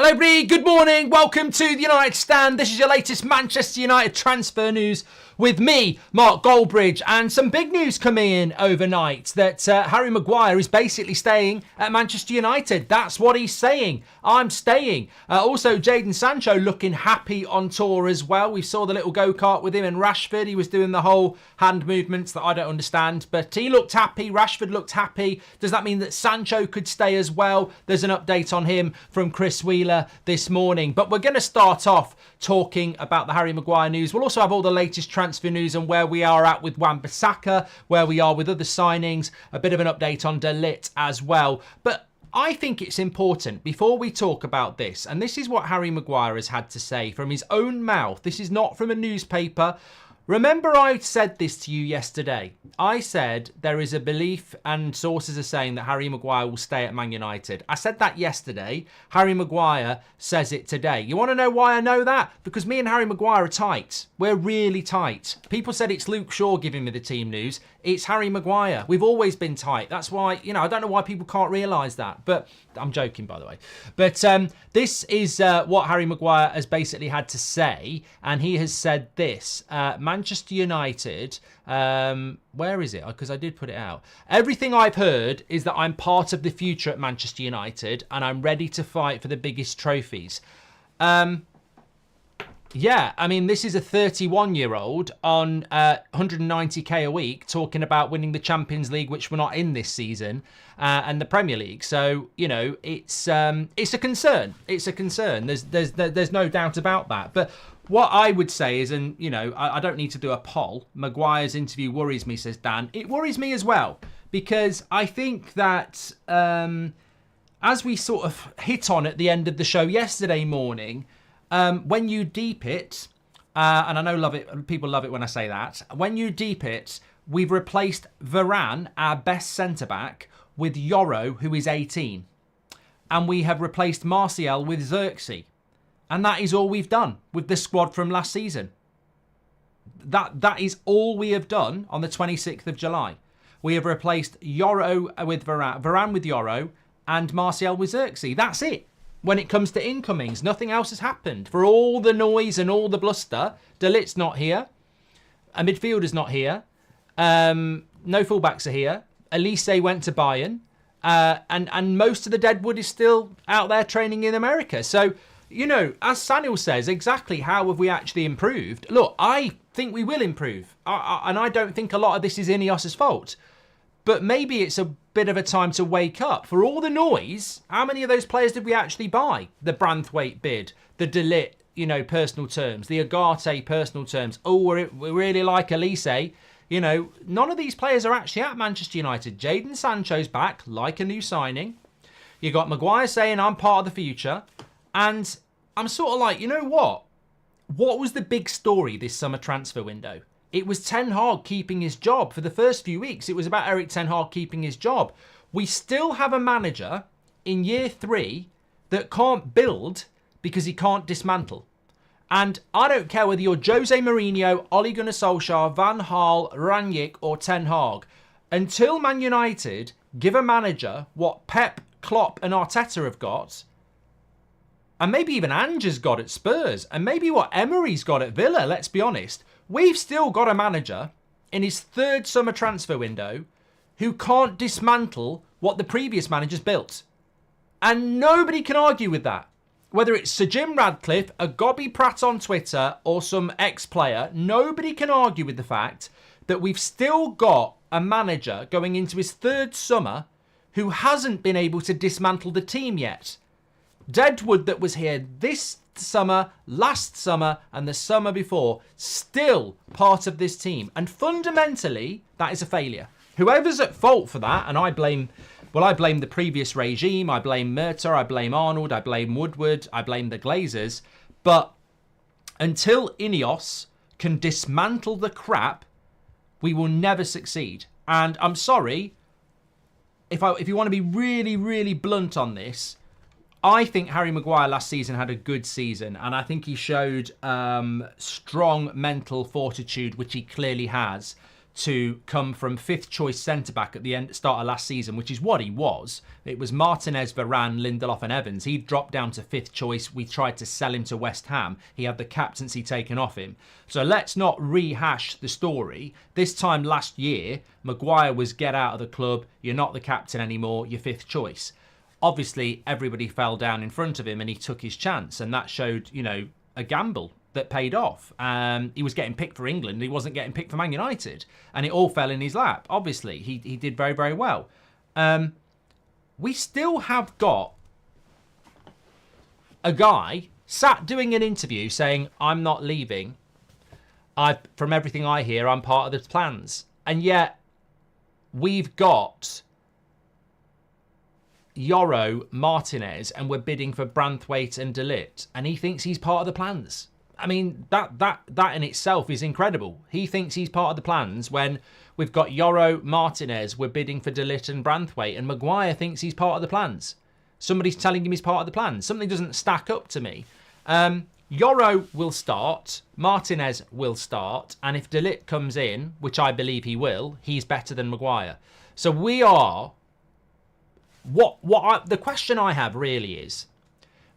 Hello everybody, good morning, welcome to the United Stand. This is your latest Manchester United transfer news with me, Mark Goldbridge, and some big news coming in overnight that Harry Maguire is basically staying at Manchester United. That's what he's saying. I'm staying. Also, Jadon Sancho looking happy on tour as well. We saw the little go-kart with him and Rashford. He was doing the whole hand movements that I don't understand, but he looked happy. Rashford looked happy. Does that mean that Sancho could stay as well? There's an update on him from Chris Wheeler this morning, but we're going to start off talking about the Harry Maguire news. We'll also have all the latest transfer news and where we are at with Wan-Bissaka, where we are with other signings, a bit of an update on De Ligt as well. But I think it's important before we talk about this, and this is what Harry Maguire has had to say from his own mouth. This is not from a newspaper. Remember, I said this to you yesterday. I said there is a belief and sources are saying that Harry Maguire will stay at Man United. I said that yesterday. Harry Maguire says it today. You want to know why I know that? Because me and Harry Maguire are tight. We're really tight. People said it's Luke Shaw giving me the team news. It's Harry Maguire. We've always been tight. That's why, I don't know why people can't realise that. But I'm joking, by the way. But this is what Harry Maguire has basically had to say. And he has said this. Manchester United, where is it? Because I did put it out. Everything I've heard is that I'm part of the future at Manchester United and I'm ready to fight for the biggest trophies. Yeah, I mean, this is a 31-year-old on 190k a week talking about winning the Champions League, which we're not in this season, and the Premier League. So, it's a concern. It's a concern. There's no doubt about that. But what I would say is, and, I don't need to do a poll. Maguire's interview worries me, says Dan. It worries me as well, because I think that as we sort of hit on at the end of the show yesterday morning, when you deep it, and I know people love it when I say that, when you deep it, we've replaced Varane, our best centre-back, with Yoro, who is 18. And we have replaced Martial with Xerxes. And that is all we've done with the squad from last season. That is all we have done on the 26th of July. We have replaced Yoro with Varane with Yoro, and Martial with Xerxes. That's it. When it comes to incomings, nothing else has happened. For all the noise and all the bluster, De Ligt's not here. A midfielder's not here. No fullbacks are here. Elise went to Bayern. And most of the deadwood is still out there training in America. So, as Sanil says, exactly how have we actually improved? Look, I think we will improve. And I don't think a lot of this is Ineos's fault. But maybe it's a bit of a time to wake up. For all the noise, how many of those players did we actually buy? The Branthwaite bid, the De Ligt, personal terms, the Ugarte personal terms. Oh, we really like Elise. None of these players are actually at Manchester United. Jadon Sancho's back, like a new signing. You got Maguire saying, I'm part of the future. And I'm sort of like, you know what? What was the big story this summer transfer window? It was Ten Hag keeping his job. For the first few weeks, it was about Erik Ten Hag keeping his job. We still have a manager in year 3 that can't build because he can't dismantle. And I don't care whether you're Jose Mourinho, Ole Gunnar Solskjaer, Van Gaal, Rangnick or Ten Hag. Until Man United give a manager what Pep, Klopp and Arteta have got, and maybe even Ange has got at Spurs, and maybe what Emery's got at Villa, let's be honest, we've still got a manager in his 3rd summer transfer window who can't dismantle what the previous managers built. And nobody can argue with that. Whether it's Sir Jim Radcliffe, a gobby prat on Twitter, or some ex-player, nobody can argue with the fact that we've still got a manager going into his 3rd summer who hasn't been able to dismantle the team yet. Deadwood that was here this summer, last summer and the summer before, still part of this team. And fundamentally, that is a failure. Whoever's at fault for that, and I blame the previous regime, I blame Murta, I blame Arnold, I blame Woodward, I blame the Glazers. But until Ineos can dismantle the crap, we will never succeed. And I'm sorry, if you want to be really, really blunt on this, I think Harry Maguire last season had a good season, and I think he showed strong mental fortitude, which he clearly has, to come from fifth choice centre-back at the start of last season, which is what he was. It was Martinez, Varane, Lindelof and Evans. He dropped down to fifth choice. We tried to sell him to West Ham. He had the captaincy taken off him. So let's not rehash the story. This time last year, Maguire was get out of the club. You're not the captain anymore. You're fifth choice. Obviously, everybody fell down in front of him and he took his chance. And that showed, a gamble that paid off. He was getting picked for England. He wasn't getting picked for Man United. And it all fell in his lap. Obviously, he did very, very well. We still have got a guy sat doing an interview saying, I'm not leaving. From everything I hear, I'm part of the plans. And yet, we've got Yoro, Martinez, and we're bidding for Branthwaite and De Ligt. And he thinks he's part of the plans. I mean, that in itself is incredible. He thinks he's part of the plans when we've got Yoro, Martinez, we're bidding for De Ligt and Branthwaite, and Maguire thinks he's part of the plans. Somebody's telling him he's part of the plans. Something doesn't stack up to me. Yoro will start, Martinez will start, and if De Ligt comes in, which I believe he will, he's better than Maguire. So we are... the question I have really is,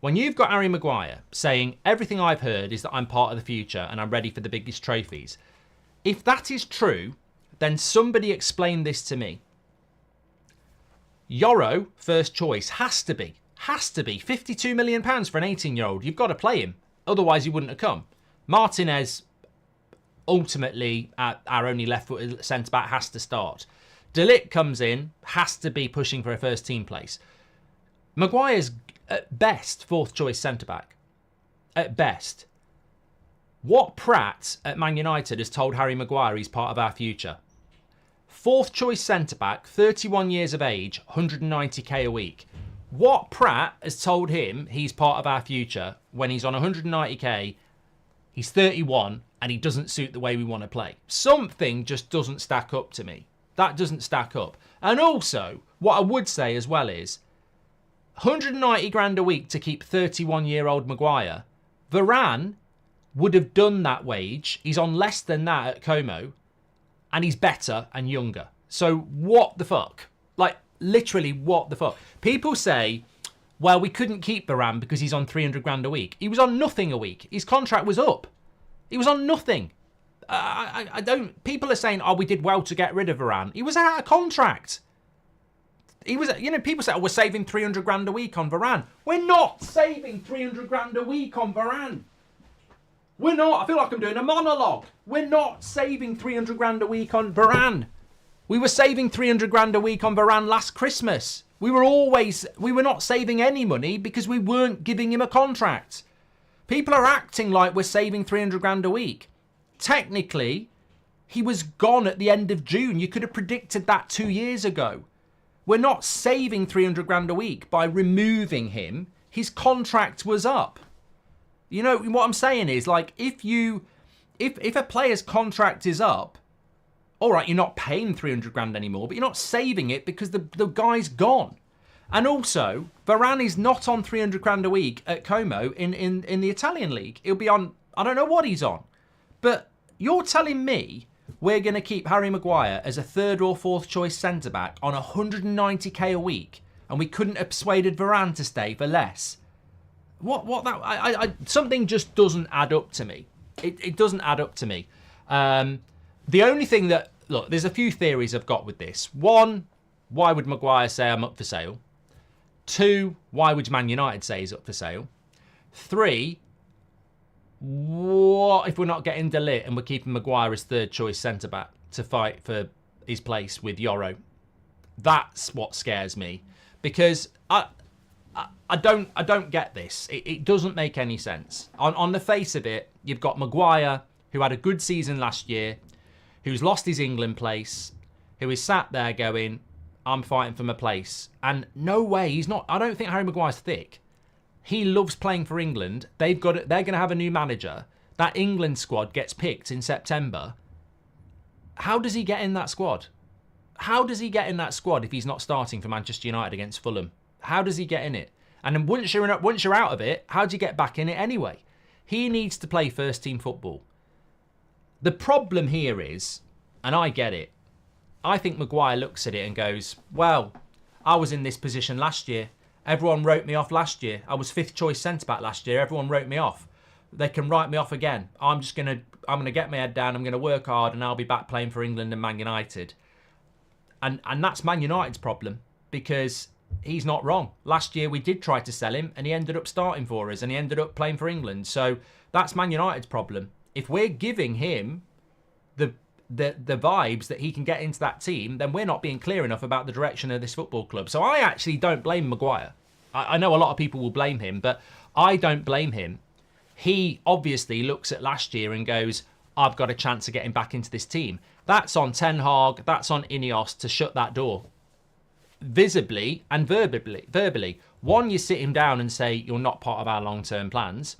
when you've got Harry Maguire saying, everything I've heard is that I'm part of the future and I'm ready for the biggest trophies. If that is true, then somebody explain this to me. Yoro, first choice, has to be. £52 million for an 18-year-old. You've got to play him. Otherwise, he wouldn't have come. Martinez, ultimately, our only left-footed centre-back, has to start. De Ligt comes in, has to be pushing for a first-team place. Maguire's, at best, fourth-choice centre-back. At best. What prat at Man United has told Harry Maguire he's part of our future? Fourth-choice centre-back, 31 years of age, 190k a week. What prat has told him he's part of our future when he's on 190k, he's 31, and he doesn't suit the way we want to play? Something just doesn't stack up to me. That doesn't stack up. And also, what I would say as well is, 190 grand a week to keep 31-year-old Maguire. Varane would have done that wage. He's on less than that at Como. And he's better and younger. So what the fuck? Like, literally, what the fuck? People say, well, we couldn't keep Varane because he's on 300 grand a week. He was on nothing a week. His contract was up. He was on nothing. I don't... People are saying, oh, we did well to get rid of Varane. He was out of contract. He was... people say, oh, we're saving 300 grand a week on Varane. We're not saving 300 grand a week on Varane. We're not. I feel like I'm doing a monologue. We're not saving 300 grand a week on Varane. We were saving 300 grand a week on Varane last Christmas. We were not saving any money because we weren't giving him a contract. People are acting like we're saving 300 grand a week. Technically, he was gone at the end of June. You could have predicted that 2 years ago. We're not saving 300 grand a week by removing him. His contract was up. You know, what I'm saying is, like, if a player's contract is up, all right, you're not paying 300 grand anymore, but you're not saving it because the guy's gone. And also, Varane is not on 300 grand a week at Como in the Italian league. He'll be on, I don't know what he's on. But you're telling me we're going to keep Harry Maguire as a third or fourth choice centre-back on 190k a week, and we couldn't have persuaded Varane to stay for less? Something just doesn't add up to me. It doesn't add up to me. The only thing that... Look, there's a few theories I've got with this. One, why would Maguire say I'm up for sale? Two, why would Man United say he's up for sale? Three, what if we're not getting De Ligt and we're keeping Maguire as third choice centre-back to fight for his place with Yoro? That's what scares me. Because... I don't get this. It doesn't make any sense. On the face of it, you've got Maguire, who had a good season last year, who's lost his England place, who is sat there going, I'm fighting for my place. And no way, he's not. I don't think Harry Maguire's thick. He loves playing for England. They're going to have a new manager. That England squad gets picked in September. How does he get in that squad? How does he get in that squad if he's not starting for Manchester United against Fulham? How does he get in it? And then once you're out of it, how do you get back in it anyway? He needs to play first team football. The problem here is and I get it. I think Maguire looks at it and goes, well, I was in this position last year. Everyone wrote me off last year. I was 5th choice centre-back last year. Everyone wrote me off. They can write me off again. I'm going to get my head down. I'm going to work hard and I'll be back playing for England and Man United. And that's Man United's problem, because he's not wrong. Last year we did try to sell him and he ended up starting for us and he ended up playing for England. So that's Man United's problem. If we're giving him the vibes that he can get into that team, then we're not being clear enough about the direction of this football club. So I actually don't blame Maguire. I know a lot of people will blame him, but I don't blame him. He obviously looks at last year and goes, I've got a chance of getting back into this team. That's on Ten Hag, that's on Ineos to shut that door. Visibly and verbally. One, you sit him down and say, you're not part of our long-term plans.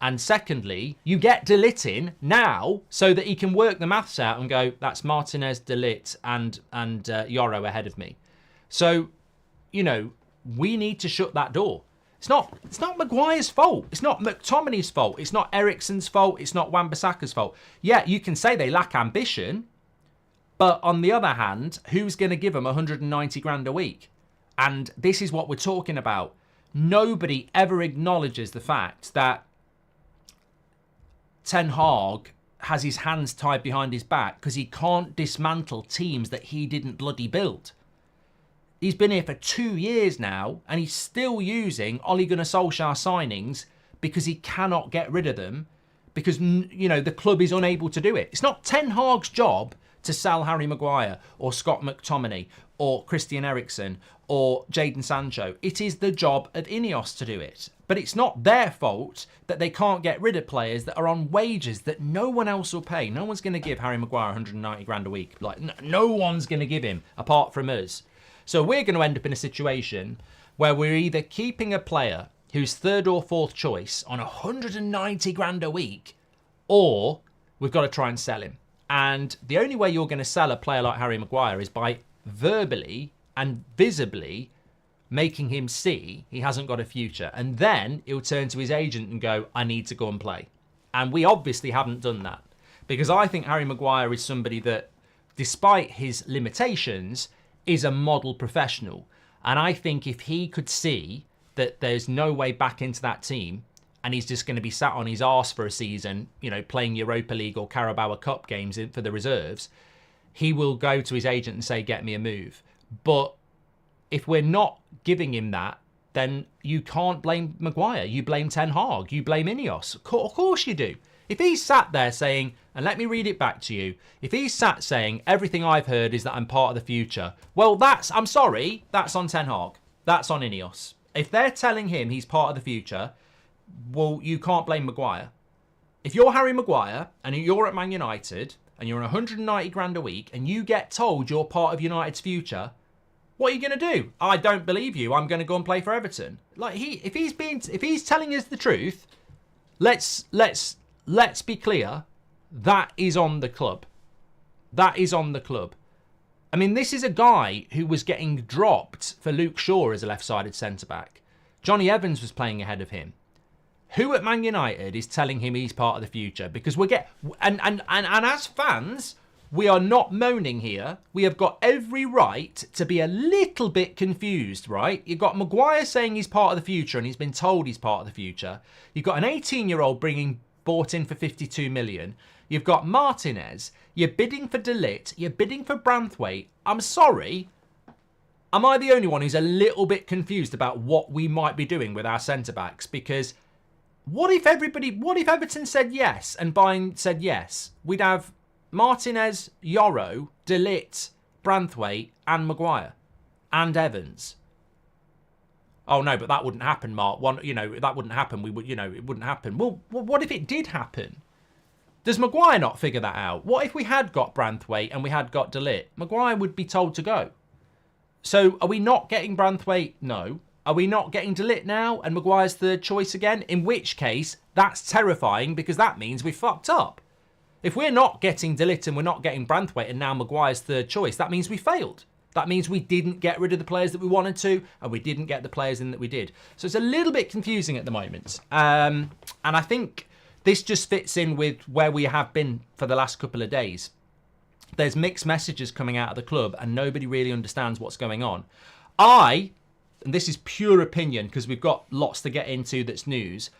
And secondly, you get De Ligt in now so that he can work the maths out and go, that's Martinez, De Ligt and Yoro ahead of me. So, you know, we need to shut that door. It's not Maguire's fault. It's not McTominay's fault. It's not Eriksen's fault. It's not Wan-Bissaka's fault. Yeah, you can say they lack ambition, but on the other hand, who's going to give them 190 grand a week? And this is what we're talking about. Nobody ever acknowledges the fact that Ten Hag has his hands tied behind his back because he can't dismantle teams that he didn't bloody build. He's been here for 2 years now and he's still using Ole Gunnar Solskjaer signings because he cannot get rid of them because, you know, the club is unable to do it. It's not Ten Hag's job to sell Harry Maguire or Scott McTominay or Christian Eriksen or Jadon Sancho. It is the job of Ineos to do it. But it's not their fault that they can't get rid of players that are on wages that no one else will pay. No one's going to give Harry Maguire 190 grand a week. Like, no one's going to give him apart from us. So we're going to end up in a situation where we're either keeping a player who's 3rd or 4th choice on 190 grand a week, or we've got to try and sell him. And the only way you're going to sell a player like Harry Maguire is by verbally and visibly making him see he hasn't got a future. And then he'll turn to his agent and go, I need to go and play. And we obviously haven't done that, because I think Harry Maguire is somebody that, despite his limitations, is a model professional. And I think if he could see that there's no way back into that team and he's just going to be sat on his arse for a season, you know, playing Europa League or Carabao Cup games for the reserves, he will go to his agent and say, get me a move. But if we're not giving him that, then you can't blame Maguire. You blame Ten Hag. You blame Ineos. Of course you do. If he's sat there saying, and let me read it back to you, if he's sat saying, everything I've heard is that I'm part of the future, well, I'm sorry, that's on Ten Hag. That's on Ineos. If they're telling him he's part of the future, well, you can't blame Maguire. If you're Harry Maguire and you're at Man United and you're on 190 grand a week and you get told you're part of United's future, what are you going to do? I don't believe you. I'm going to go and play for Everton. Like, if he's telling us the truth, let's be clear. That is on the club. That is on the club. I mean, this is a guy who was getting dropped for Luke Shaw as a left-sided centre-back. Johnny Evans was playing ahead of him. Who at Man United is telling him he's part of the future? Because and as fans, we are not moaning here. We have got every right to be a little bit confused, right? You've got Maguire saying he's part of the future and he's been told he's part of the future. You've got an 18-year-old bought in for 52 million. You've got Martinez. You're bidding for De Ligt. You're bidding for Branthwaite. I'm sorry. Am I the only one who's a little bit confused about what we might be doing with our centre-backs? Because what if Everton said yes and Bayern said yes? We'd have Martinez, Yoro, De Ligt, Branthwaite and Maguire and Evans. Oh no, but that wouldn't happen, Mark. That wouldn't happen. It wouldn't happen. Well, what if it did happen? Does Maguire not figure that out? What if we had got Branthwaite and we had got De Ligt? Maguire would be told to go. So are we not getting Branthwaite? No. Are we not getting De Ligt now and Maguire's 3rd choice again? In which case, that's terrifying because that means we fucked up. If we're not getting De Ligt and we're not getting Branthwaite and now Maguire's 3rd choice, that means we failed. That means we didn't get rid of the players that we wanted to, and we didn't get the players in that we did. So it's a little bit confusing at the moment. And I think this just fits in with where we have been for the last couple of days. There's mixed messages coming out of the club and nobody really understands what's going on. And this is pure opinion because we've got lots to get into that's news,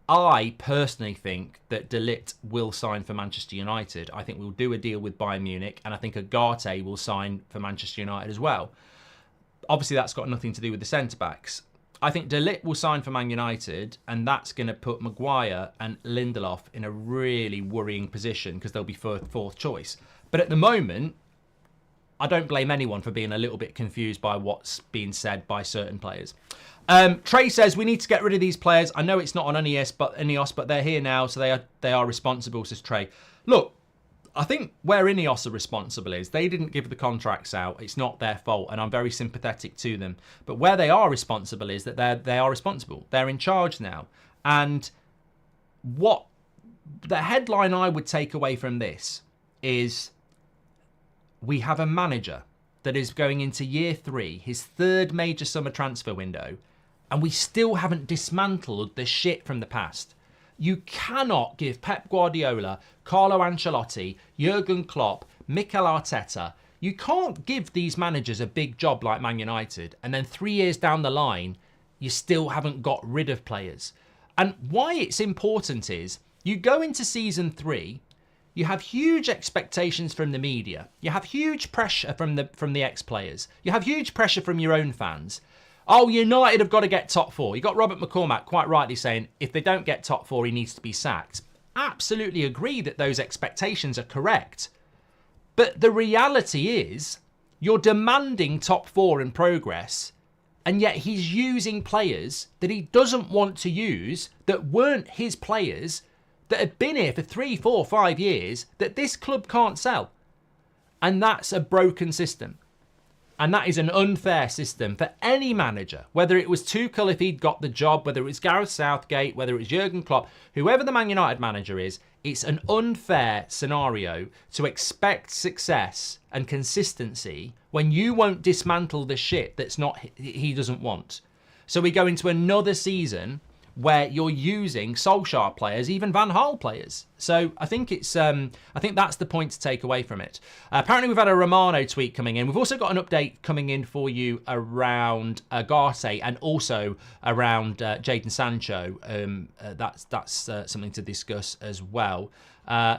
I personally think that De Ligt will sign for Manchester United. I think we'll do a deal with Bayern Munich, and I think Ugarte will sign for Manchester United as well. Obviously, that's got nothing to do with the centre-backs. I think De Ligt will sign for Man United, and that's going to put Maguire and Lindelof in a really worrying position because they'll be fourth choice. But at the moment, I don't blame anyone for being a little bit confused by what's being said by certain players. Trey says we need to get rid of these players. I know it's not on Ineos, but they're here now, so they are responsible, says Trey. Look, I think where Ineos are responsible is they didn't give the contracts out. It's not their fault, and I'm very sympathetic to them. But where they are responsible is that they are responsible. They're in charge now. And what the headline I would take away from this is we have a manager that is going into year 3, his 3rd major summer transfer window, and we still haven't dismantled the shit from the past. You cannot give Pep Guardiola, Carlo Ancelotti, Jurgen Klopp, Mikel Arteta, you can't give these managers a big job like Man United and then 3 years down the line, you still haven't got rid of players. And why it's important is you go into season 3, you have huge expectations from the media. You have huge pressure from the ex-players. You have huge pressure from your own fans. Oh, United have got to get top 4. You got Robert McCormack quite rightly saying if they don't get top 4, he needs to be sacked. Absolutely agree that those expectations are correct. But the reality is you're demanding top 4 in progress, and yet he's using players that he doesn't want to use that weren't his players that have been here for 3, 4, 5 years that this club can't sell. And that's a broken system. And that is an unfair system for any manager, whether it was Tuchel if he'd got the job, whether it was Gareth Southgate, whether it was Jurgen Klopp, whoever the Man United manager is, it's an unfair scenario to expect success and consistency when you won't dismantle the shit that's not he doesn't want. So we go into another season where you're using Solskjaer players, even Van Gaal players. So I think that's the point to take away from it. Apparently we've had a Romano tweet coming in. We've also got an update coming in for you around Ugarte and also around Jadon Sancho. That's something to discuss as well.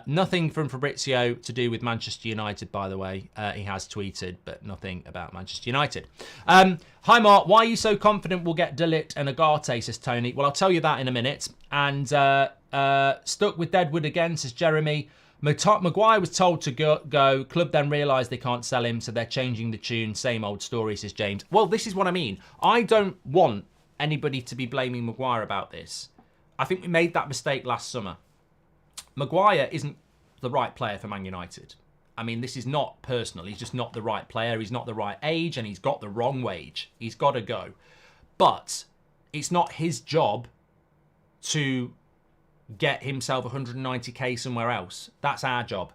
Nothing from Fabrizio to do with Manchester United, by the way. He has tweeted, but nothing about Manchester United. Hi, Mark. Why are you so confident we'll get De Ligt and Ugarte, says Tony. Well, I'll tell you that in a minute. And stuck with Deadwood again, says Jeremy. Maguire was told to go. Club then realised they can't sell him, so they're changing the tune. Same old story, says James. Well, this is what I mean. I don't want anybody to be blaming Maguire about this. I think we made that mistake last summer. Maguire isn't the right player for Man United. I mean, this is not personal. He's just not the right player. He's not the right age, and he's got the wrong wage. He's got to go. But it's not his job to get himself 190k somewhere else. That's our job.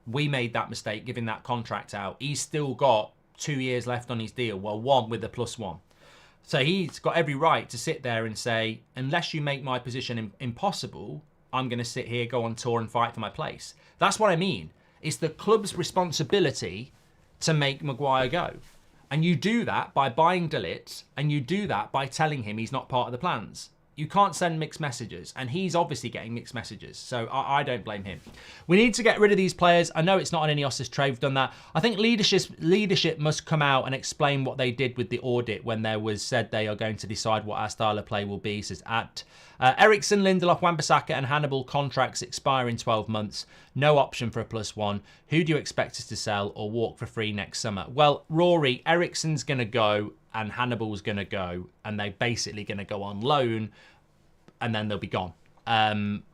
We made that mistake giving that contract out. He's still got 2 years left on his deal. Well, 1 with a +1. So he's got every right to sit there and say, unless you make my position impossible, I'm going to sit here, go on tour and fight for my place. That's what I mean. It's the club's responsibility to make Maguire go. And you do that by buying De Ligt, and you do that by telling him he's not part of the plans. You can't send mixed messages, and he's obviously getting mixed messages, so I don't blame him. We need to get rid of these players. I know it's not on Ineos' trade, we've done that. I think leadership must come out and explain what they did with the audit when there was said they are going to decide what our style of play will be, says at. Ericsson, Lindelof, Wan-Bissaka and Hannibal contracts expire in 12 months. No option for a +1. Who do you expect us to sell or walk for free next summer? Well, Rory, Ericsson's going to go and Hannibal's going to go, and they're basically going to go on loan and then they'll be gone.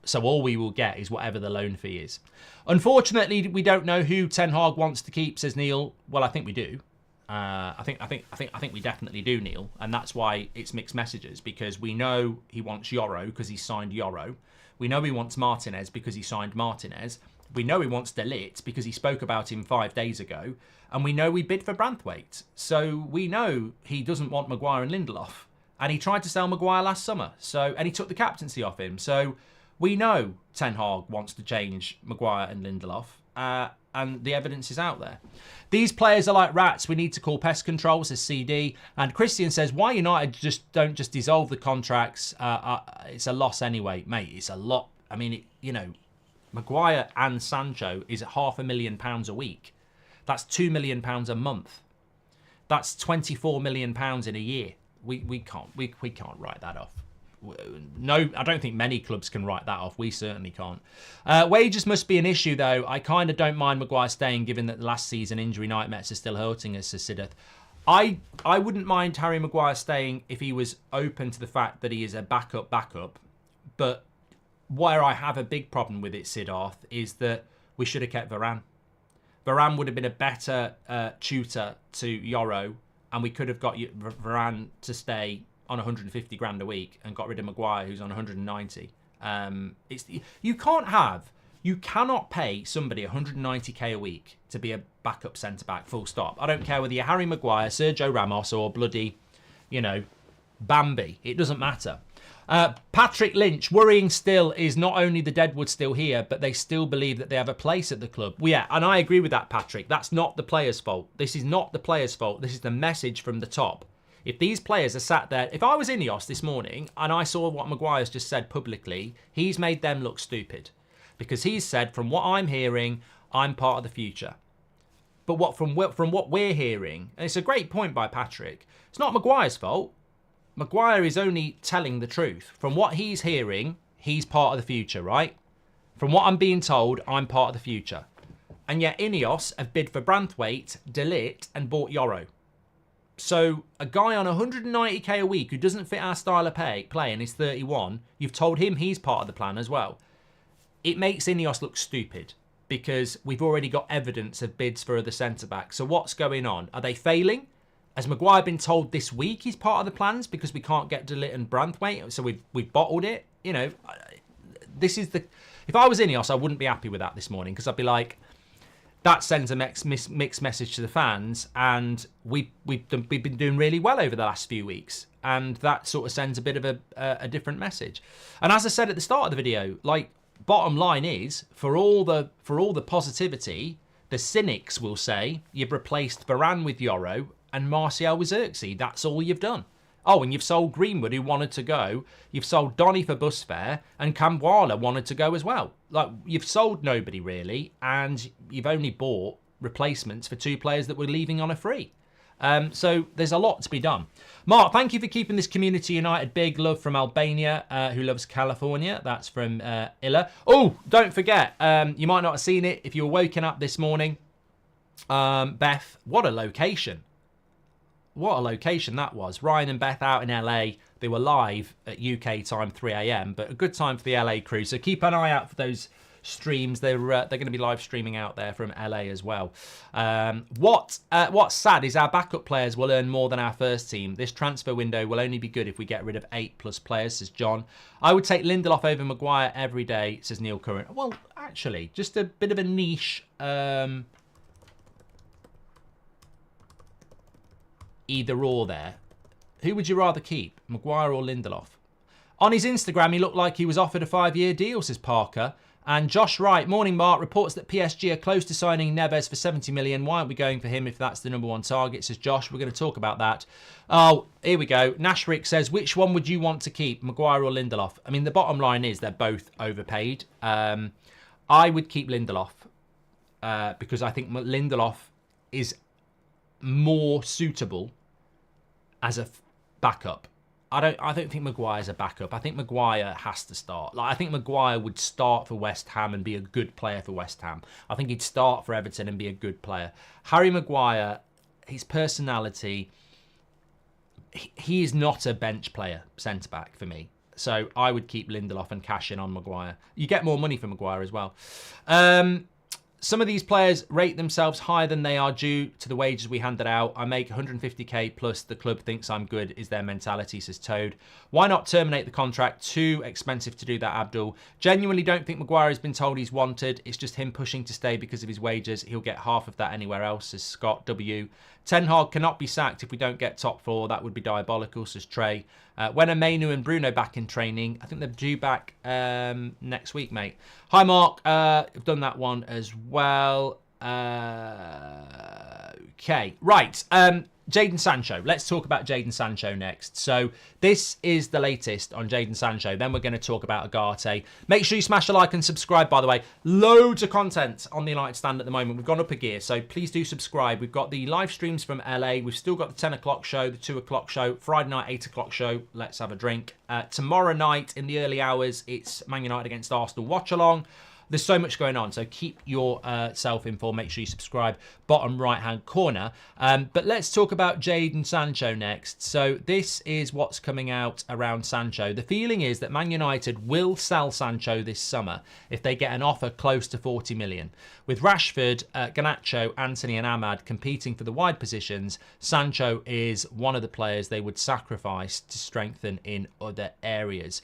So all we will get is whatever the loan fee is. Unfortunately, we don't know who Ten Hag wants to keep, says Neil. Well, I think we do. I think we definitely do, Neil, and that's why it's mixed messages, because we know he wants Yoro because he signed Yoro. We know he wants Martinez because he signed Martinez. We know he wants De Ligt because he spoke about him 5 days ago, and we know we bid for Branthwaite. So we know he doesn't want Maguire and Lindelof, and he tried to sell Maguire last summer. And he took the captaincy off him. So we know Ten Hag wants to change Maguire and Lindelof. and the evidence is out there. These players are like rats. We need to call pest control, says CD. And Christian says, why United don't just dissolve the contracts? It's a loss anyway. Mate, it's a lot. I mean, Maguire and Sancho is at £500,000 a week. That's £2 million a month. That's £24 million in a year. We can't write that off. No, I don't think many clubs can write that off. We certainly can't. Wages must be an issue, though. I kind of don't mind Maguire staying, given that the last season injury nightmares are still hurting us, says Siddharth. I wouldn't mind Harry Maguire staying if he was open to the fact that he is a backup. But where I have a big problem with it, Siddharth, is that we should have kept Varane. Varane would have been a better tutor to Yoro, and we could have got Varane to stay on 150 grand a week and got rid of Maguire, who's on 190. You cannot pay somebody 190k a week to be a backup centre-back, full stop. I don't care whether you're Harry Maguire, Sergio Ramos, or bloody, Bambi. It doesn't matter. Patrick Lynch, worrying still is not only the Deadwood still here, but they still believe that they have a place at the club. Well, yeah, and I agree with that, Patrick. That's not the players' fault. This is not the players' fault. This is the message from the top. If these players are sat there, if I was Ineos this morning and I saw what Maguire's just said publicly, he's made them look stupid. Because he's said, from what I'm hearing, I'm part of the future. But from what we're hearing, and it's a great point by Patrick, it's not Maguire's fault. Maguire is only telling the truth. From what he's hearing, he's part of the future, right? From what I'm being told, I'm part of the future. And yet Ineos have bid for Branthwaite, De Ligt, and bought Yoro. So a guy on 190k a week who doesn't fit our style of play and is 31, you've told him he's part of the plan as well. It makes Ineos look stupid because we've already got evidence of bids for other centre-backs. So what's going on? Are they failing? Has Maguire been told this week he's part of the plans because we can't get De Ligt and Branthwaite, so we've bottled it? This is the... If I was Ineos, I wouldn't be happy with that this morning because I'd be like, that sends a mixed message to the fans, and we've been doing really well over the last few weeks, and that sort of sends a bit of a different message. And as I said at the start of the video, bottom line is, for all the positivity, the cynics will say you've replaced Varane with Yoro and Martial with Xerxes. That's all you've done. Oh, and you've sold Greenwood, who wanted to go. You've sold Donny for bus fare, and Kambwala wanted to go as well. You've sold nobody, really, and you've only bought replacements for two players that were leaving on a free. So there's a lot to be done. Mark, thank you for keeping this community united. Big love from Albania, who loves California. That's from Illa. Oh, don't forget, you might not have seen it if you were woken up this morning. Beth, what a location. What a location that was. Ryan and Beth out in LA. They were live at UK time 3 a.m, but a good time for the LA crew. So keep an eye out for those streams. They're going to be live streaming out there from LA as well. What's sad is our backup players will earn more than our first team. This transfer window will only be good if we get rid of 8+ players, says John. I would take Lindelof over Maguire every day, says Neil Curran. Well, actually, just a bit of a niche... either or there. Who would you rather keep, Maguire or Lindelof? On his Instagram, he looked like he was offered a 5-year deal, says Parker. And Josh Wright, morning Mark, reports that PSG are close to signing Neves for 70 million. Why aren't we going for him if that's the #1 target, says Josh. We're going to talk about that. Oh, here we go. Nashrick says, which one would you want to keep, Maguire or Lindelof? I mean, the bottom line is they're both overpaid. I would keep Lindelof because I think Lindelof is more suitable as a backup. I don't think Maguire's a backup. I think Maguire has to start. I think Maguire would start for West Ham and be a good player for West Ham. I think he'd start for Everton and be a good player. Harry Maguire, his personality, he is not a bench player, centre-back for me. So I would keep Lindelof and cash in on Maguire. You get more money for Maguire as well. Some of these players rate themselves higher than they are due to the wages we handed out. I make 150k plus the club thinks I'm good is their mentality, says Toad. Why not terminate the contract? Too expensive to do that, Abdul. Genuinely don't think Maguire has been told he's wanted. It's just him pushing to stay because of his wages. He'll get half of that anywhere else, says Scott W. Ten Hag cannot be sacked if we don't get top 4. That would be diabolical, says Trey. When are Mainu and Bruno back in training? I think they're due back next week, mate. Hi, Mark. I've done that one as well. Okay, right. Jadon Sancho. Let's talk about Jadon Sancho next. So this is the latest on Jadon Sancho. Then we're going to talk about Ugarte. Make sure you smash a like and subscribe, by the way. Loads of content on the United Stand at the moment. We've gone up a gear, so please do subscribe. We've got the live streams from LA. We've still got the 10 o'clock show, the 2 o'clock show, Friday night, 8 o'clock show. Let's have a drink. Tomorrow night in the early hours, it's Man United against Arsenal watch along. There's so much going on, so keep yourself informed. Make sure you subscribe, bottom right-hand corner. But let's talk about Jadon Sancho next. So this is what's coming out around Sancho. The feeling is that Man United will sell Sancho this summer if they get an offer close to 40 million. With Rashford, Garnacho, Antony and Ahmad competing for the wide positions, Sancho is one of the players they would sacrifice to strengthen in other areas.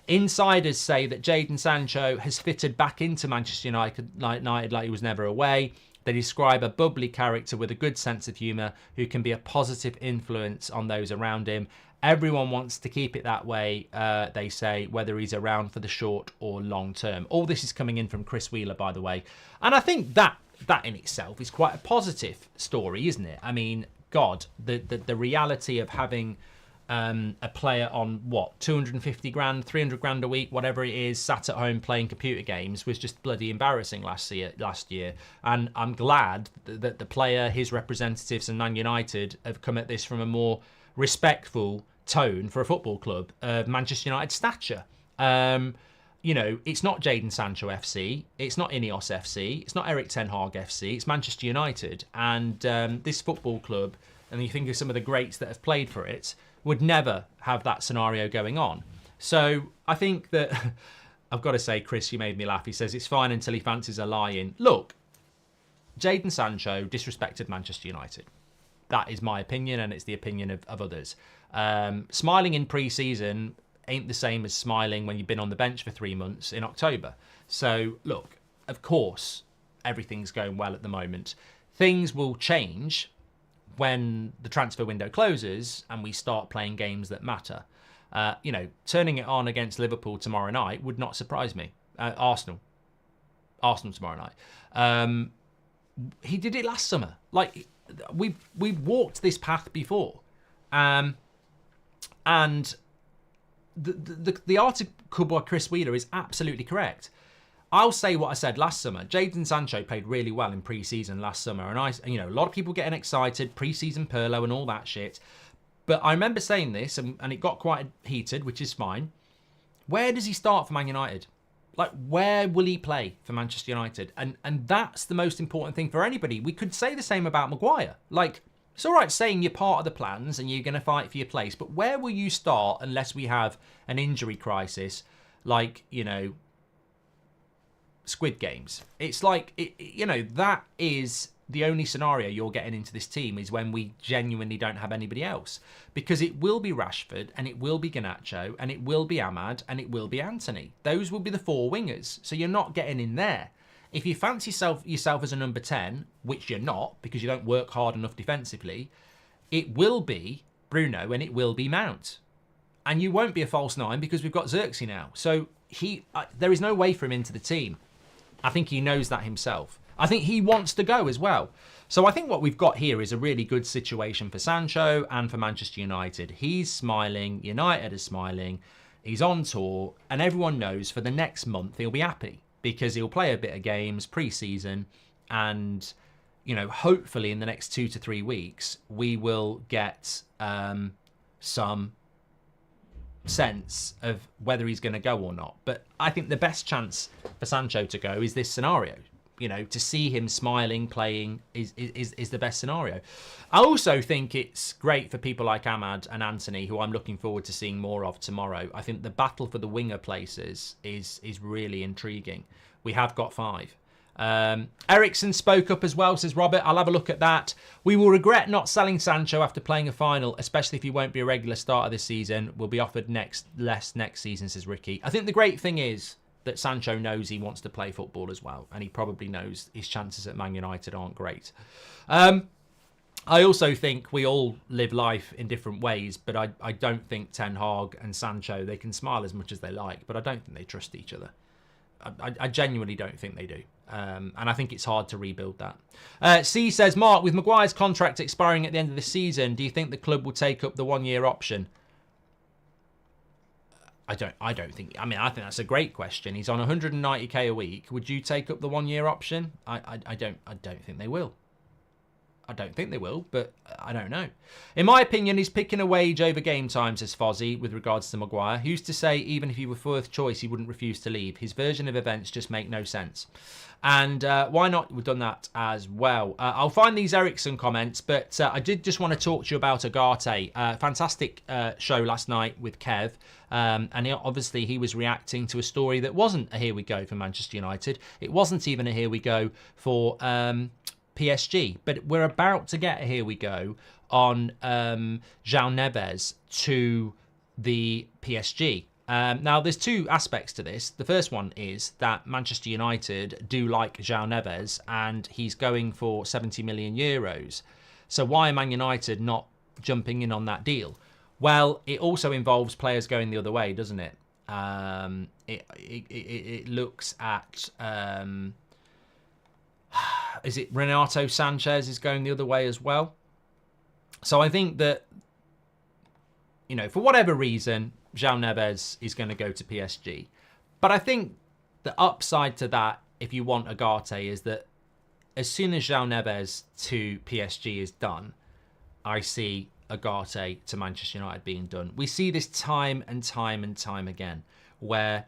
Insiders say that Jadon Sancho has fitted back into Manchester United like he was never away. They describe a bubbly character with a good sense of humour who can be a positive influence on those around him. Everyone wants to keep it that way, they say, whether he's around for the short or long term. All this is coming in from Chris Wheeler, by the way. And I think that in itself is quite a positive story, isn't it? I mean, God, the reality of having a player on, what, 250 grand, 300 grand a week, whatever it is, sat at home playing computer games was just bloody embarrassing last year. And I'm glad that the player, his representatives and Man United have come at this from a more respectful tone for a football club of Manchester United stature. You know, it's not Jadon Sancho FC, it's not Ineos FC, it's not Eric Ten Hag FC, it's Manchester United. And this football club, and you think of some of the greats that have played for it, would never have that scenario going on. So I think that, I've got to say, Chris, you made me laugh. He says it's fine until he fancies a lie-in. Look, Jadon Sancho disrespected Manchester United. That is my opinion, and it's the opinion of others. Smiling in pre-season ain't the same as smiling when you've been on the bench for 3 months in October. So look, of course, everything's going well at the moment. Things will change when the transfer window closes and we start playing games that matter. You know, turning it on against Liverpool tomorrow night would not surprise me. Arsenal tomorrow night. He did it last summer. Like, we've walked this path before. And the article by Chris Wheeler is absolutely correct. I'll say what I said last summer. Jadon Sancho played really well in pre-season last summer, and a lot of people getting excited, pre-season Pirlo and all that shit. But I remember saying this, and it got quite heated, which is fine. Where does he start for Man United? Like, where will he play for Manchester United? And that's the most important thing for anybody. We could say the same about Maguire. Like, it's all right saying you're part of the plans and you're going to fight for your place, but where will you start unless we have an injury crisis, like, you know, Squid Games? It's like, that is the only scenario you're getting into this team, is when we genuinely don't have anybody else, because it will be Rashford and it will be Garnacho and it will be Ahmad and it will be Antony. Those will be the four wingers, so you're not getting in there. If you fancy yourself as a number 10, which you're not because you don't work hard enough defensively, it will be Bruno and it will be Mount, and you won't be a false 9 because we've got Xerxes now. So there is no way for him into the team. I think he knows that himself. I think he wants to go as well. So I think what we've got here is a really good situation for Sancho and for Manchester United. He's smiling, United is smiling, he's on tour, and everyone knows for the next month he'll be happy because he'll play a bit of games pre-season, and, you know, hopefully in the next 2 to 3 weeks we will get some sense of whether he's going to go or not. But I think the best chance for Sancho to go is this scenario. You know, to see him smiling, playing is the best scenario. I also think it's great for people like Ahmad and Antony, who I'm looking forward to seeing more of tomorrow. I think the battle for the winger places is really intriguing. We have got 5. Ericsson spoke up as well, says Robert. I'll have a look at that. We will regret not selling Sancho after playing a final, especially if he won't be a regular starter this season. We'll be offered less next season, says Ricky. I think the great thing is that Sancho knows he wants to play football as well, and he probably knows his chances at Man United aren't great. I also think we all live life in different ways, but I don't think Ten Hag and Sancho, they can smile as much as they like, but I don't think they trust each other. I genuinely don't think they do. And I think it's hard to rebuild that. C says, Mark, with Maguire's contract expiring at the end of the season, do you think the club will take up the 1-year option? I don't think. I think that's a great question. He's on 190k a week. Would you take up the 1-year option? I don't think they will. I don't think they will, but I don't know. In my opinion, he's picking a wage over game time, says Fozzie, with regards to Maguire. Who's to say even if he were fourth choice, he wouldn't refuse to leave? His version of events just make no sense. And why not? We've done that as well. I'll find these Ericsson comments, but I did just want to talk to you about Ugarte. Fantastic show last night with Kev. And obviously he was reacting to a story that wasn't a here we go for Manchester United. It wasn't even a here we go for PSG, but we're about to get a here we go on João Neves to the PSG. Now, there's two aspects to this. The first one is that Manchester United do like João Neves, and he's going for 70 million euros. So why are Man United not jumping in on that deal? Well, it also involves players going the other way, doesn't it? It looks at... is it Renato Sanchez is going the other way as well? So I think that, for whatever reason, João Neves is going to go to PSG. But I think the upside to that, if you want Ugarte, is that as soon as João Neves to PSG is done, I see Ugarte to Manchester United being done. We see this time and time and time again, where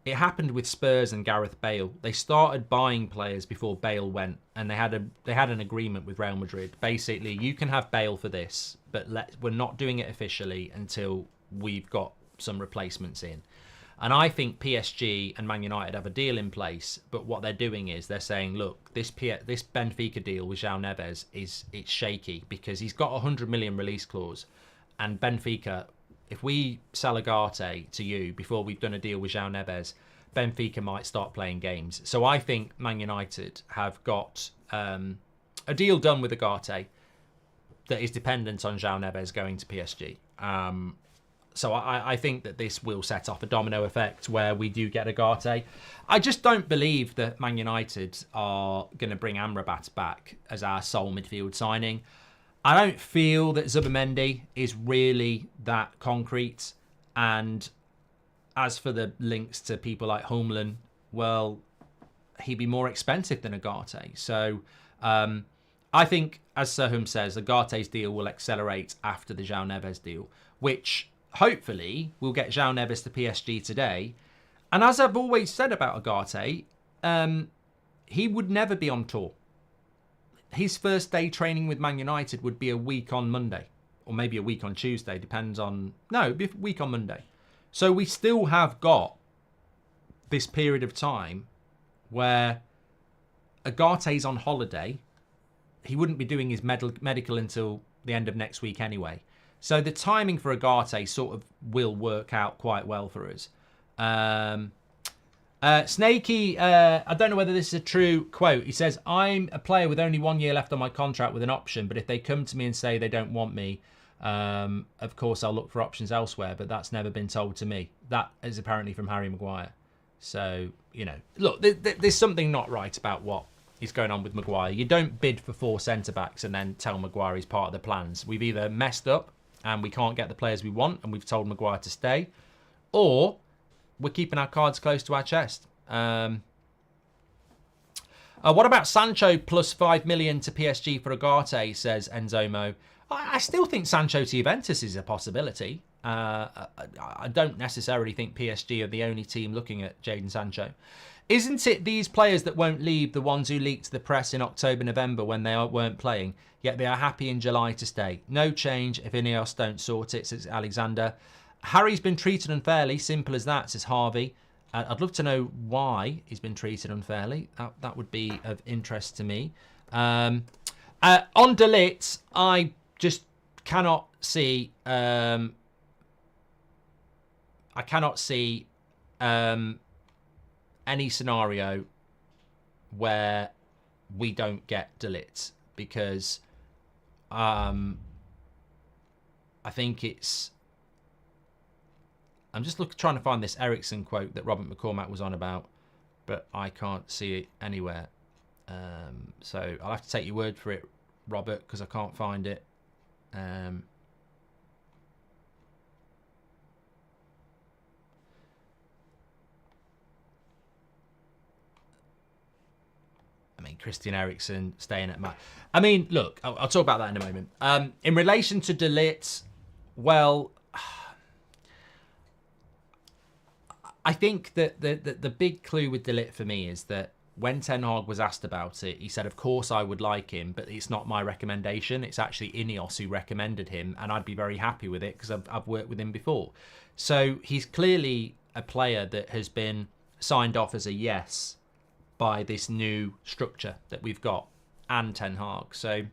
it happened with Spurs and Gareth Bale. They started buying players before Bale went, and they had an agreement with Real Madrid. Basically, you can have Bale for this, but we're not doing it officially until we've got some replacements in. And I think PSG and Man United have a deal in place, but what they're doing is they're saying, look, this Benfica deal with João Neves it's shaky because he's got a 100 million release clause, and Benfica, if we sell Ugarte to you before we've done a deal with João Neves, Benfica might start playing games. So I think Man United have got a deal done with Ugarte that is dependent on João Neves going to PSG. So I think that this will set off a domino effect where we do get Ugarte. I just don't believe that Man United are going to bring Amrabat back as our sole midfield signing. I don't feel that Zubimendi is really that concrete. And as for the links to people like Homeland, well, he'd be more expensive than Ugarte. So I think, as Sahum says, Ugarte's deal will accelerate after the João Neves deal, which hopefully will get João Neves to PSG today. And as I've always said about Ugarte, he would never be on tour. His first day training with Man United would be a week on Monday, or maybe a week on Tuesday, depends on... No, it'd be a week on Monday. So we still have got this period of time where Ugarte's on holiday. He wouldn't be doing his medical until the end of next week anyway. So the timing for Ugarte sort of will work out quite well for us. Snakey, I don't know whether this is a true quote. He says, I'm a player with only 1 year left on my contract with an option, but if they come to me and say they don't want me, of course I'll look for options elsewhere, but that's never been told to me. That is apparently from Harry Maguire. So, look, there's something not right about what is going on with Maguire. You don't bid for 4 centre-backs and then tell Maguire he's part of the plans. We've either messed up and we can't get the players we want and we've told Maguire to stay, or we're keeping our cards close to our chest. What about Sancho plus 5 million to PSG for Ugarte, says Enzomo. I still think Sancho to Juventus is a possibility. I don't necessarily think PSG are the only team looking at Jadon Sancho. Isn't it these players that won't leave, the ones who leaked to the press in October, November when they weren't playing, yet they are happy in July to stay? No change if Ineos don't sort it, says Alexander. Harry's been treated unfairly, simple as that, says Harvey. I'd love to know why he's been treated unfairly. That would be of interest to me. On De Ligt, I just cannot see... I cannot see any scenario where we don't get De Ligt, because I think it's I'm just trying to find this Ericsson quote that Robert McCormack was on about, but I can't see it anywhere. So I'll have to take your word for it, Robert, because I can't find it. I mean, Christian Eriksen staying at I mean, look, I'll talk about that in a moment. In relation to De Ligt, well, I think that the big clue with De Ligt for me is that when Ten Hag was asked about it, he said, of course I would like him, but it's not my recommendation. It's actually Ineos who recommended him, and I'd be very happy with it because I've worked with him before. So he's clearly a player that has been signed off as a yes by this new structure that we've got and Ten Hag. So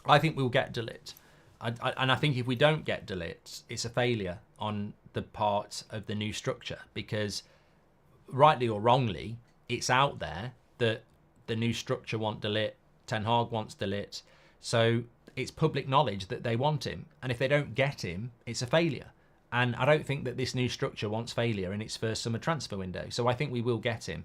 I think we'll get De Ligt. And I think if we don't get De Ligt, it's a failure on the part of the new structure, because rightly or wrongly, it's out there that the new structure want De Ligt, Ten Hag wants De Ligt, so it's public knowledge that they want him, and if they don't get him, it's a failure. And I don't think that this new structure wants failure in its first summer transfer window, so I think we will get him.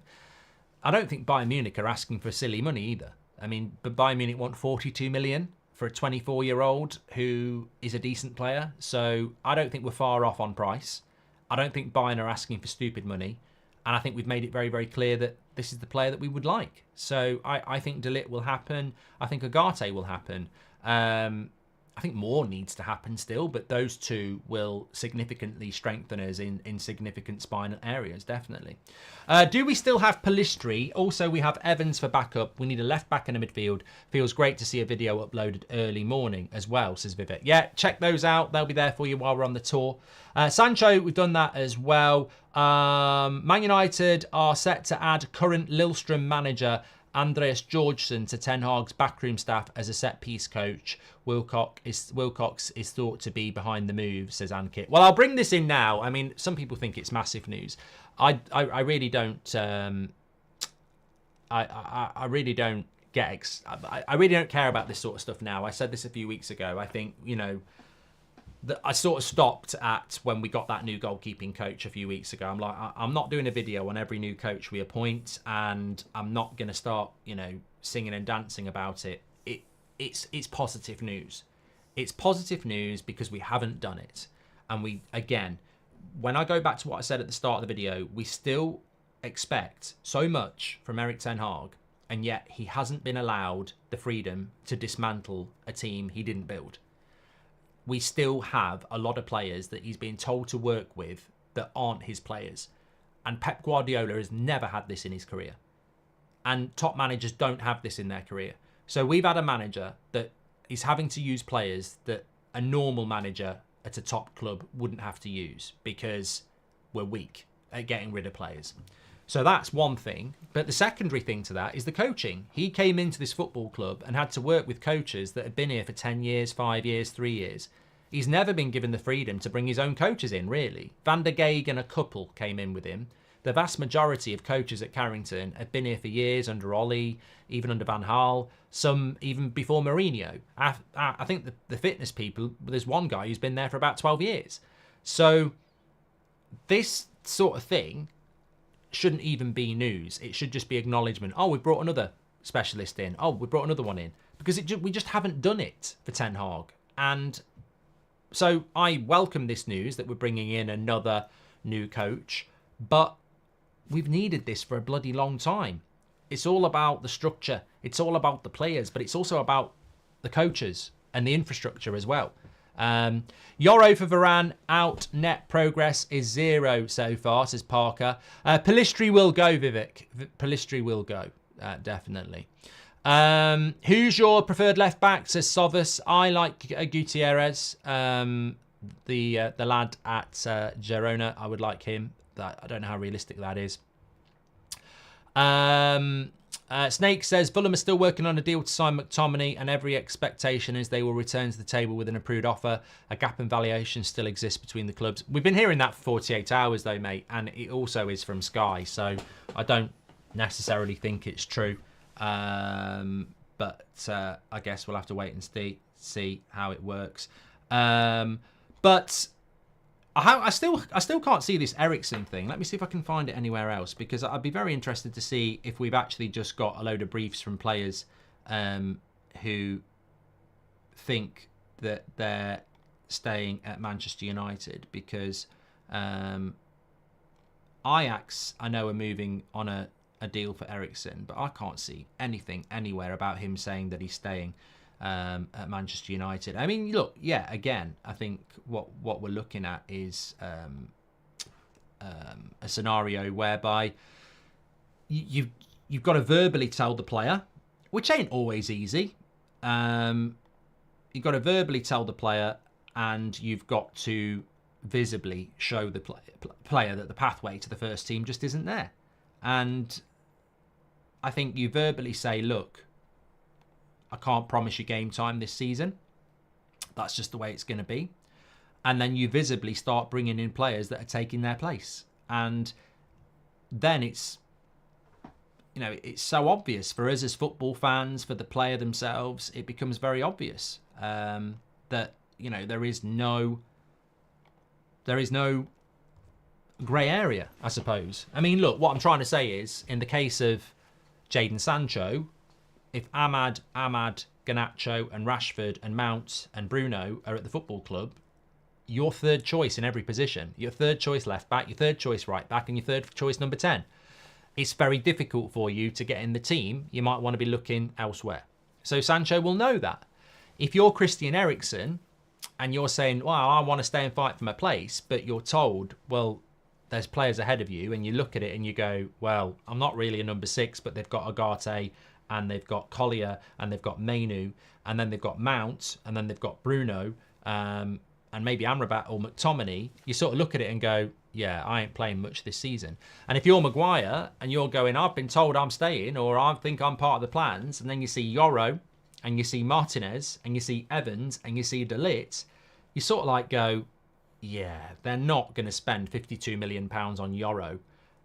I don't think Bayern Munich are asking for silly money either. I mean, but Bayern Munich want 42 million for a 24-year-old who is a decent player, so I don't think we're far off on price. I don't think Bayern are asking for stupid money. And I think we've made it very, very clear that this is the player that we would like. So I think De Ligt will happen. I think Ugarte will happen. I think more needs to happen still, but those two will significantly strengthen us in significant spinal areas, definitely. Do we still have Pellistri? Also, we have Evans for backup. We need a left back and a midfield. Feels great to see a video uploaded early morning as well, says Vivek. Yeah, check those out. They'll be there for you while we're on the tour. Sancho, we've done that as well. Man United are set to add current Lillestrøm manager Andreas Georgsson to Ten Hag's backroom staff as a set-piece coach. Wilcox is thought to be behind the move, says Ankit. Well, I'll bring this in now. I mean, some people think it's massive news. I really don't. I really don't get. I really don't care about this sort of stuff now. I said this a few weeks ago. I think, you know, I sort of stopped at when we got that new goalkeeping coach a few weeks ago. I'm like, I'm not doing a video on every new coach we appoint, and I'm not going to start, you know, singing and dancing about it. It's positive news. It's positive news because we haven't done it. And we, again, when I go back to what I said at the start of the video, we still expect so much from Erik Ten Hag, and yet he hasn't been allowed the freedom to dismantle a team he didn't build. We still have a lot of players that he's been told to work with that aren't his players. And Pep Guardiola has never had this in his career. And top managers don't have this in their career. So we've had a manager that is having to use players that a normal manager at a top club wouldn't have to use because we're weak at getting rid of players. So that's one thing. But the secondary thing to that is the coaching. He came into this football club and had to work with coaches that had been here for 10 years, 5 years, 3 years. He's never been given the freedom to bring his own coaches in, really. Van der Geeg and a couple came in with him. The vast majority of coaches at Carrington have been here for years, under Ollie, even under Van Gaal, some even before Mourinho. I think the fitness people, there's one guy who's been there for about 12 years. So this sort of thing shouldn't even be news. It should just be acknowledgement. Oh, we brought another specialist in. Oh, we brought another one in. Because we just haven't done it for Ten Hag. And so I welcome this news that we're bringing in another new coach. But we've needed this for a bloody long time. It's all about the structure. It's all about the players. But it's also about the coaches and the infrastructure as well. Euro for Varane out. Net progress is 0 so far, says Parker. Pellistri will go, Vivek. Pellistri will go, definitely. Who's your preferred left back, says Sovus. I like Gutierrez, the lad at Girona. I would like him. I don't know how realistic that is. Snake says, Fulham are still working on a deal to sign McTominay, and every expectation is they will return to the table with an approved offer. A gap in valuation still exists between the clubs. We've been hearing that for 48 hours though, mate, and it also is from Sky, so I don't necessarily think it's true. But I guess we'll have to wait and see how it works. But I still can't see this Eriksen thing. Let me see if I can find it anywhere else, because I'd be very interested to see if we've actually just got a load of briefs from players who think that they're staying at Manchester United, because Ajax, I know, are moving on a deal for Eriksen, but I can't see anything anywhere about him saying that he's staying at Manchester United. I mean, look, yeah, again, I think what we're looking at is a scenario whereby you've got to verbally tell the player, which ain't always easy. You've got to verbally tell the player, and you've got to visibly show the player that the pathway to the first team just isn't there. And I think you verbally say, look, I can't promise you game time this season. That's just the way it's going to be. And then you visibly start bringing in players that are taking their place. And then it's so obvious for us as football fans, for the player themselves, it becomes very obvious that, there is no grey area, I suppose. I mean, look, what I'm trying to say is, in the case of Jadon Sancho, if Ahmad, Garnacho and Rashford and Mount and Bruno are at the football club, your third choice in every position, your third choice left back, your third choice right back, and your third choice number 10. It's very difficult for you to get in the team. You might want to be looking elsewhere. So Sancho will know that. If you're Christian Eriksen and you're saying, well, I want to stay and fight for my place, but you're told, well, there's players ahead of you, and you look at it and you go, well, I'm not really a number 6, but they've got Ugarte, and they've got Collier, and they've got Mainu, and then they've got Mount, and then they've got Bruno, and maybe Amrabat or McTominay. You sort of look at it and go, yeah, I ain't playing much this season. And if you're Maguire and you're going, I've been told I'm staying, or I think I'm part of the plans, and then you see Yoro, and you see Martinez, and you see Evans, and you see De Ligt, you sort of like go, yeah, they're not going to spend £52 million on Yoro.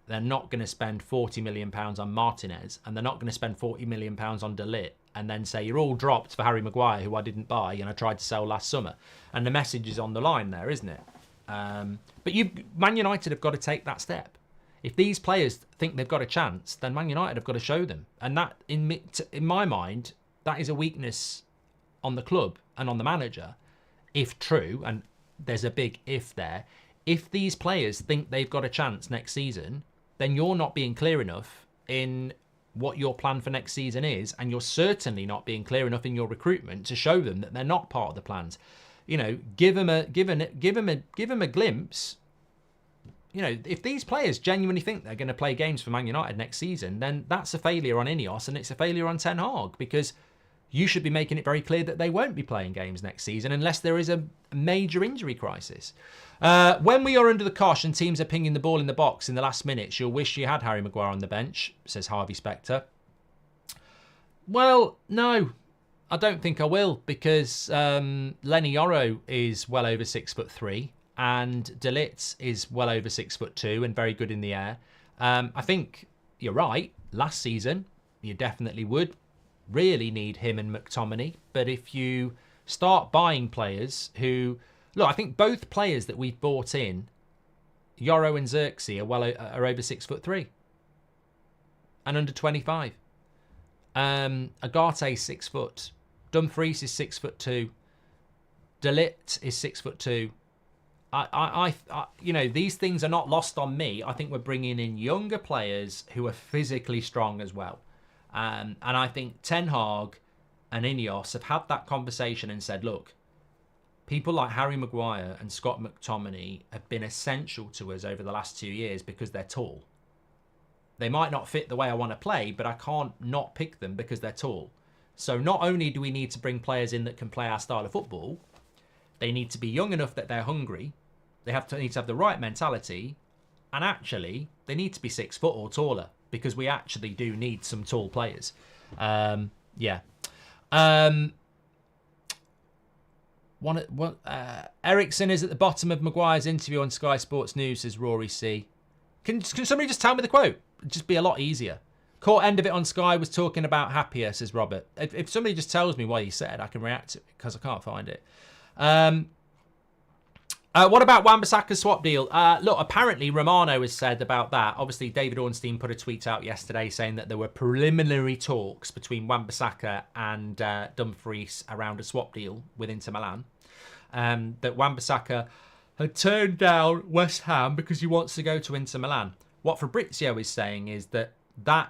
They're not going to spend £40 million on Martinez, and they're not going to spend £40 million on De Ligt, and then say, you're all dropped for Harry Maguire, who I didn't buy and I tried to sell last summer. And the message is on the line there, isn't it? But Man United have got to take that step. If these players think they've got a chance, then Man United have got to show them. And that, in my mind, that is a weakness on the club and on the manager, if true, and there's a big if there. If these players think they've got a chance next season, then you're not being clear enough in what your plan for next season is, and you're certainly not being clear enough in your recruitment to show them that they're not part of the plans. Give them a glimpse. If these players genuinely think they're going to play games for Man United next season, then that's a failure on Ineos, and it's a failure on Ten Hag, because you should be making it very clear that they won't be playing games next season unless there is a major injury crisis. When we are under the cosh and teams are pinging the ball in the box in the last minutes, you'll wish you had Harry Maguire on the bench, says Harvey Specter. Well, no, I don't think I will, because Lenny Yoro is well over 6'3", and De Ligt is well over 6'2" and very good in the air. I think you're right. Last season, you definitely would really need him and McTominay. But if you start buying players who... Look, I think both players that we've bought in, Yoro and Xerxes, are over 6'3" and under 25. Ugarte 6 foot. Dumfries is 6'2". De Ligt is 6'2". These things are not lost on me. I think we're bringing in younger players who are physically strong as well. And I think Ten Hag and Ineos have had that conversation and said, look, people like Harry Maguire and Scott McTominay have been essential to us over the last 2 years because they're tall. They might not fit the way I want to play, but I can't not pick them because they're tall. So not only do we need to bring players in that can play our style of football, they need to be young enough that they're hungry. They need to have the right mentality. And actually, they need to be 6 foot or taller, because we actually do need some tall players. Eriksen is at the bottom of Maguire's interview on Sky Sports News, says Rory C. Can somebody just tell me the quote? It'd just be a lot easier. Caught end of it on Sky was talking about happier, says Robert. If somebody just tells me what he said, I can react to it, because I can't find it. What about Wan-Bissaka's swap deal? Look, apparently Romano has said about that. Obviously, David Ornstein put a tweet out yesterday saying that there were preliminary talks between Wan-Bissaka and Dumfries around a swap deal with Inter Milan. That Wan-Bissaka had turned down West Ham because he wants to go to Inter Milan. What Fabrizio is saying is that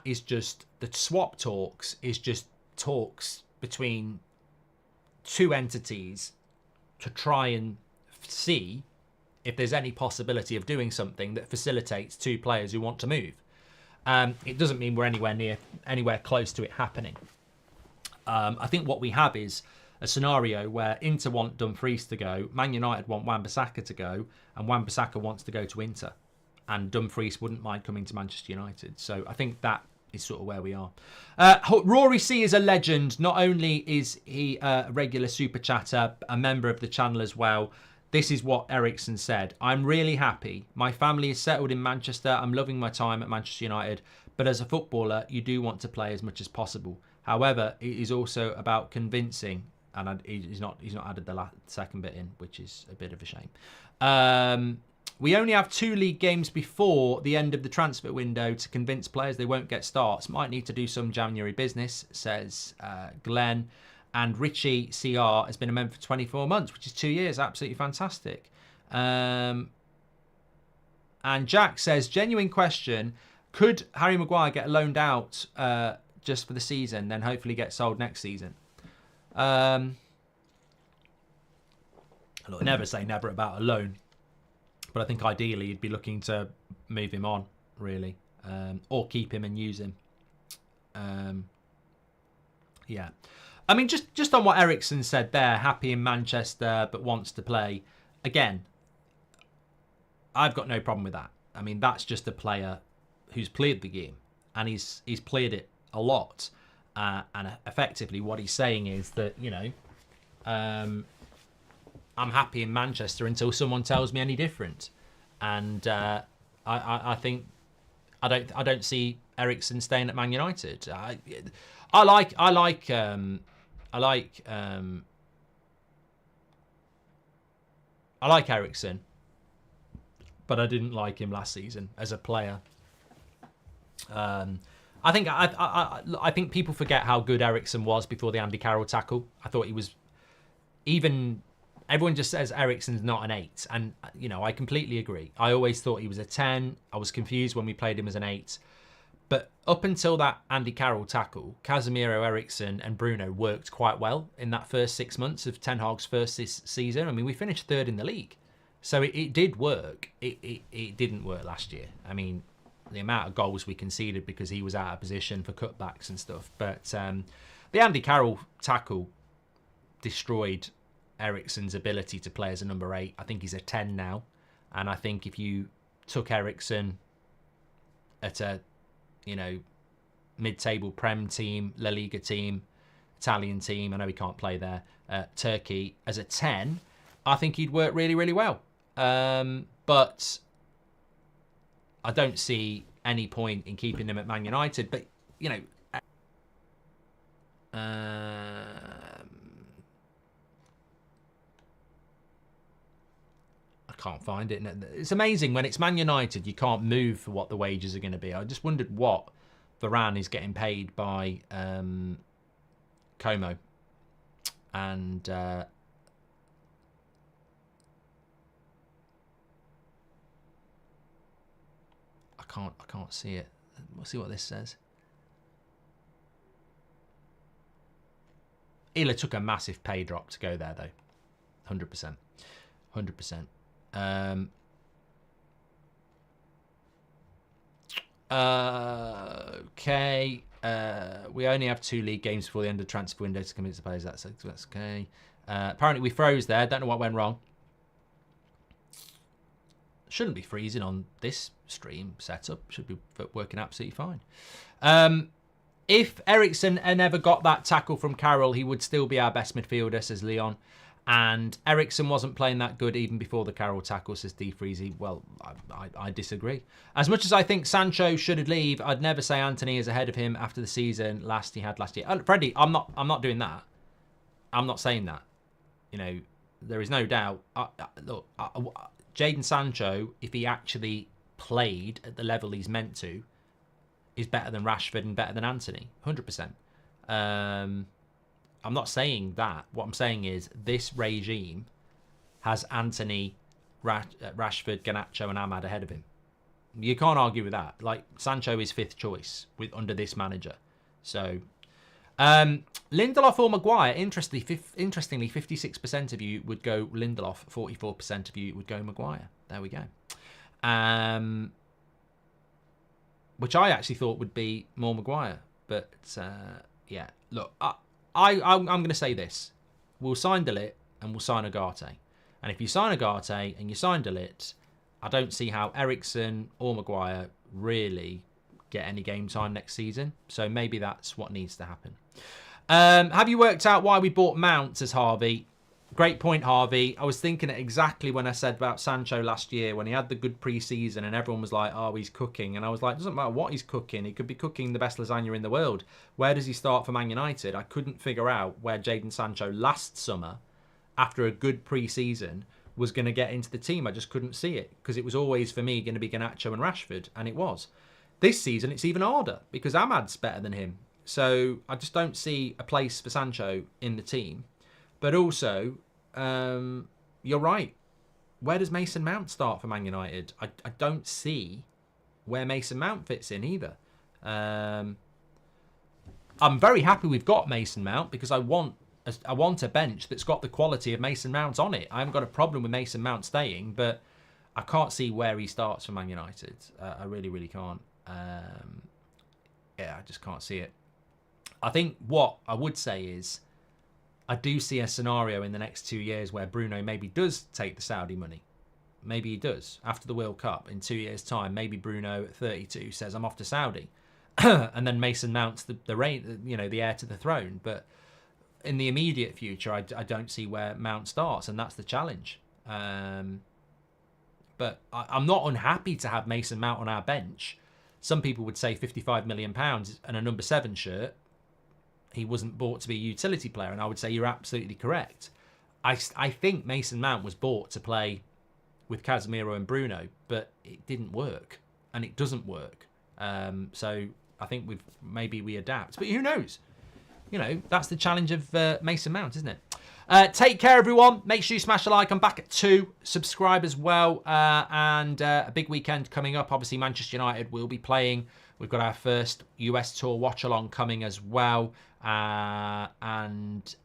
is just, the swap talks is just talks between two entities to try and see if there's any possibility of doing something that facilitates two players who want to move. It doesn't mean we're anywhere close to it happening. I think what we have is a scenario where Inter want Dumfries to go, Man United want Wan-Bissaka to go, and Wan-Bissaka wants to go to Inter, and Dumfries wouldn't mind coming to Manchester United. So I think that is sort of where we are. Rory C is a legend. Not only is he a regular super chatter, a member of the channel as well. This is what Ericsson said. I'm really happy. My family is settled in Manchester. I'm loving my time at Manchester United. But as a footballer, you do want to play as much as possible. However, it is also about convincing. And he's not added the second bit in, which is a bit of a shame. We only have 2 league games before the end of the transfer window to convince players they won't get starts. Might need to do some January business, says Glenn. And Richie CR has been a member for 24 months, which is 2 years. Absolutely fantastic. And Jack says, genuine question. Could Harry Maguire get loaned out just for the season, then hopefully get sold next season? Look, never say never about a loan. But I think ideally you'd be looking to move him on, really. Or keep him and use him. Yeah. I mean, just on what Ericsson said there, happy in Manchester but wants to play. Again, I've got no problem with that. I mean, that's just a player who's played the game. And he's played it a lot. And effectively what he's saying is that, you know, I'm happy in Manchester until someone tells me any different. And I think I don't see Ericsson staying at Man United. I like Ericsson, but I didn't like him last season as a player. I think people forget how good Ericsson was before the Andy Carroll tackle. I thought he was everyone just says Ericsson's not an 8, and you know I completely agree. I always thought he was a 10. I was confused when we played him as an 8. But up until that Andy Carroll tackle, Casemiro, Ericsson and Bruno worked quite well in that first 6 months of Ten Hag's first season. I mean, we finished 3rd in the league. So it did work. It didn't work last year. I mean, the amount of goals we conceded because he was out of position for cutbacks and stuff. But the Andy Carroll tackle destroyed Ericsson's ability to play as a number 8. I think he's a 10 now. And I think if you took Ericsson at a, you know, mid-table Prem team, La Liga team, Italian team, I know he can't play there, Turkey, as a 10, I think he'd work really, really well. But I don't see any point in keeping him at Man United. But, you know, I can't find it. It's amazing when it's Man United, you can't move for what the wages are going to be. I just wondered what Varane is getting paid by Como. And I can't see it. We'll see what this says. Ila took a massive pay drop to go there, though. 100%. 100%. Okay. We only have 2 league games before the end of the transfer window to convince the players. That's okay. Apparently we froze there. Don't know what went wrong. Shouldn't be freezing on this stream setup. Should be working absolutely fine. If Ericsson had never got that tackle from Carroll, he would still be our best midfielder, says Leon. And Ericsson wasn't playing that good even before the Carroll tackle, says D. Freezy. Well, I disagree. As much as I think Sancho should leave, I'd never say Anthony is ahead of him after the season he had last year. Freddie, I'm not doing that. I'm not saying that. You know, There is no doubt. Look, Jadon Sancho, if he actually played at the level he's meant to, is better than Rashford and better than Antony, 100%. I'm not saying that. What I'm saying is this regime has Antony, Rashford, Garnacho and Ahmad ahead of him. You can't argue with that. Like, Sancho is 5th choice under this manager. So, Lindelof or Maguire? Interestingly, 56% of you would go Lindelof. 44% of you would go Maguire. There we go. Which I actually thought would be more Maguire. But, yeah. Look, I'm going to say this. We'll sign De Ligt and we'll sign Ugarte. And if you sign Ugarte and you sign De Ligt, I don't see how Eriksen or Maguire really get any game time next season. So maybe that's what needs to happen. Have you worked out why we bought Mount, as Harvey? Great point, Harvey. I was thinking it exactly when I said about Sancho last year, when he had the good pre-season and everyone was like, oh, he's cooking. And I was like, it doesn't matter what he's cooking. He could be cooking the best lasagna in the world. Where does he start for Man United? I couldn't figure out where Jadon Sancho last summer, after a good pre-season, was going to get into the team. I just couldn't see it, because it was always, for me, going to be Garnacho and Rashford, and it was. This season, it's even harder, because Ahmad's better than him. So I just don't see a place for Sancho in the team. But also, you're right. Where does Mason Mount start for Man United? I don't see where Mason Mount fits in either. I'm very happy we've got Mason Mount, because I want a bench that's got the quality of Mason Mount on it. I haven't got a problem with Mason Mount staying, but I can't see where he starts for Man United. I really, really can't. Yeah, I just can't see it. I think what I would say is, I do see a scenario in the next 2 years where Bruno maybe does take the Saudi money. Maybe he does. After the World Cup, in 2 years' time, maybe Bruno at 32 says, I'm off to Saudi. And then Mason Mount's the heir to the throne. But in the immediate future, I don't see where Mount starts, and that's the challenge. But I'm not unhappy to have Mason Mount on our bench. Some people would say £55 million and a number 7 shirt. He wasn't bought to be a utility player, and I would say you're absolutely correct. I think Mason Mount was bought to play with Casemiro and Bruno, but it didn't work, and it doesn't work. So I think maybe we adapt, but who knows? You know, that's the challenge of Mason Mount, isn't it? Take care, everyone. Make sure you smash a like. I'm back at 2. Subscribe as well. And a big weekend coming up. Obviously, Manchester United will be playing. We've got our first US tour watch-along coming as well. And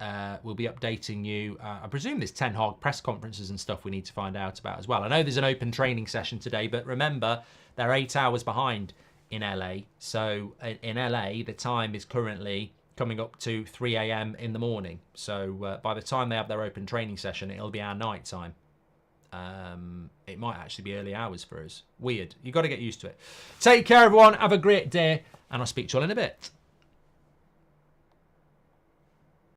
we'll be updating you. I presume there's Ten Hag press conferences and stuff we need to find out about as well. I know there's an open training session today, but remember, they're 8 hours behind in LA. So in LA, the time is currently coming up to 3 a.m. in the morning. So by the time they have their open training session, it'll be our night time. It might actually be early hours for us. Weird. You've got to get used to it. Take care, everyone. Have a great day, and I'll speak to you all in a bit.